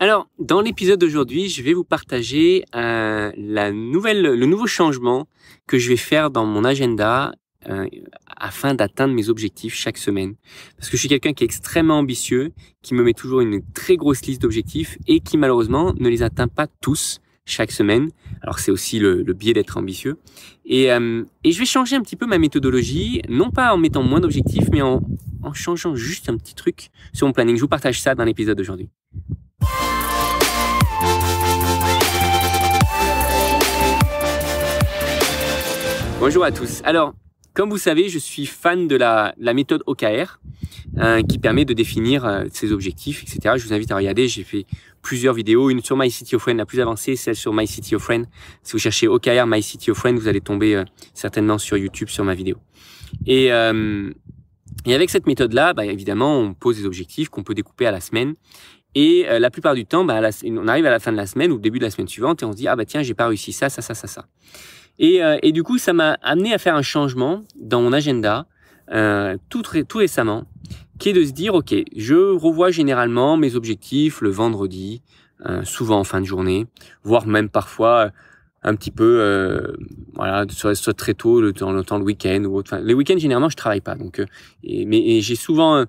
Alors, dans l'épisode d'aujourd'hui, je vais vous partager le nouveau changement que je vais faire dans mon agenda afin d'atteindre mes objectifs chaque semaine. Parce que je suis quelqu'un qui est extrêmement ambitieux, qui me met toujours une très grosse liste d'objectifs et qui malheureusement ne les atteint pas tous chaque semaine. Alors c'est aussi le biais d'être ambitieux. Et je vais changer un petit peu ma méthodologie, non pas en mettant moins d'objectifs, mais en changeant juste un petit truc sur mon planning. Je vous partage ça dans l'épisode d'aujourd'hui. Bonjour à tous. Alors, comme vous savez, je suis fan de la méthode OKR qui permet de définir ses objectifs, etc. Je vous invite à regarder. J'ai fait plusieurs vidéos, une sur My City of Friends, la plus avancée, celle sur My City of Friends. Si vous cherchez OKR My City of Friends, vous allez tomber certainement sur YouTube sur ma vidéo. Et avec cette méthode-là, évidemment, on pose des objectifs qu'on peut découper à la semaine. Et la plupart du temps, on arrive à la fin de la semaine ou au début de la semaine suivante et on se dit tiens, j'ai pas réussi ça. Et du coup, ça m'a amené à faire un changement dans mon agenda tout récemment, qui est de se dire ok, je revois généralement mes objectifs le vendredi, souvent en fin de journée, voire même parfois un petit peu soit très tôt le week-end ou autre. Enfin, les week-ends généralement je travaille pas, donc mais j'ai souvent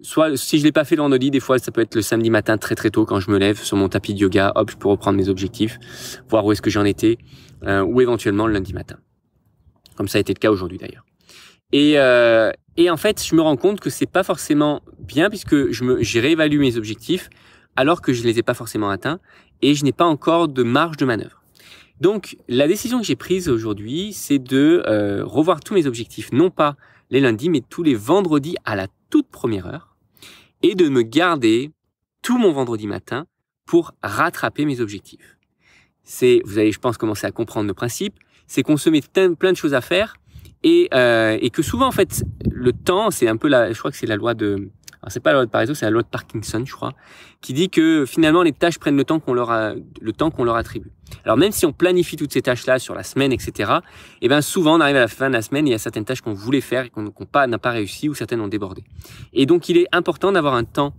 soit si je l'ai pas fait le vendredi, des fois ça peut être le samedi matin très tôt quand je me lève sur mon tapis de yoga, hop, je peux reprendre mes objectifs, voir où est-ce que j'en étais, ou éventuellement le lundi matin. Comme ça a été le cas aujourd'hui d'ailleurs. Et en fait, je me rends compte que c'est pas forcément bien puisque j'ai réévalué mes objectifs alors que je les ai pas forcément atteints et je n'ai pas encore de marge de manœuvre. Donc, la décision que j'ai prise aujourd'hui, c'est de revoir tous mes objectifs, non pas les lundis, mais tous les vendredis à la toute première heure, et de me garder tout mon vendredi matin pour rattraper mes objectifs. Vous allez, je pense, commencer à comprendre le principe, c'est qu'on se met plein de choses à faire, et que souvent, en fait, le temps, c'est un peu je crois que c'est la loi de... Alors, c'est pas la loi de Pareto, c'est la loi de Parkinson, je crois, qui dit que finalement, les tâches prennent le temps qu'on leur attribue. Alors, même si on planifie toutes ces tâches-là sur la semaine, etc., souvent, on arrive à la fin de la semaine et il y a certaines tâches qu'on voulait faire et qu'on n'a pas réussi ou certaines ont débordé. Et donc, il est important d'avoir un temps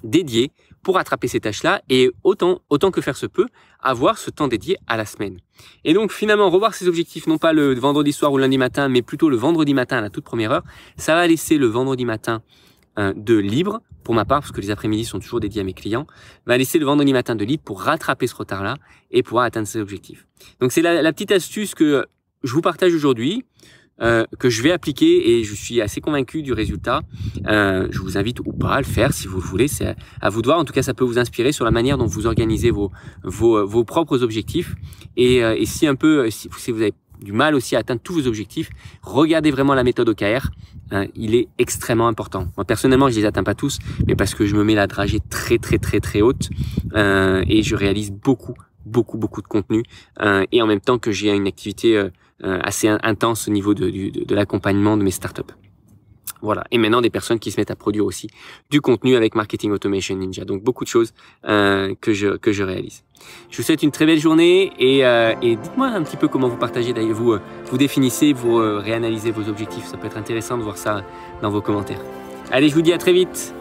dédié pour rattraper ces tâches-là et autant que faire se peut, avoir ce temps dédié à la semaine. Et donc, finalement, revoir ses objectifs, non pas le vendredi soir ou le lundi matin, mais plutôt le vendredi matin à la toute première heure, ça va laisser le vendredi matin de libre, pour ma part, parce que les après-midi sont toujours dédiés à mes clients, va laisser le vendredi matin de libre pour rattraper ce retard-là et pouvoir atteindre ses objectifs. Donc, c'est la petite astuce que je vous partage aujourd'hui, que je vais appliquer et je suis assez convaincu du résultat. Je vous invite ou pas à le faire si vous le voulez, c'est à vous de voir. En tout cas, ça peut vous inspirer sur la manière dont vous organisez vos propres objectifs. Et si vous avez du mal aussi à atteindre tous vos objectifs, regardez vraiment la méthode OKR. Il est extrêmement important. Moi, personnellement, je les atteins pas tous, mais parce que je me mets la dragée très haute et je réalise beaucoup de contenu et en même temps que j'ai une activité assez intense au niveau de l'accompagnement de mes startups. Voilà. Et maintenant, des personnes qui se mettent à produire aussi du contenu avec Marketing Automation Ninja. Donc, beaucoup de choses que je réalise. Je vous souhaite une très belle journée et dites-moi un petit peu comment vous partagez, d'ailleurs, vous définissez, vous réanalysez vos objectifs. Ça peut être intéressant de voir ça dans vos commentaires. Allez, je vous dis à très vite.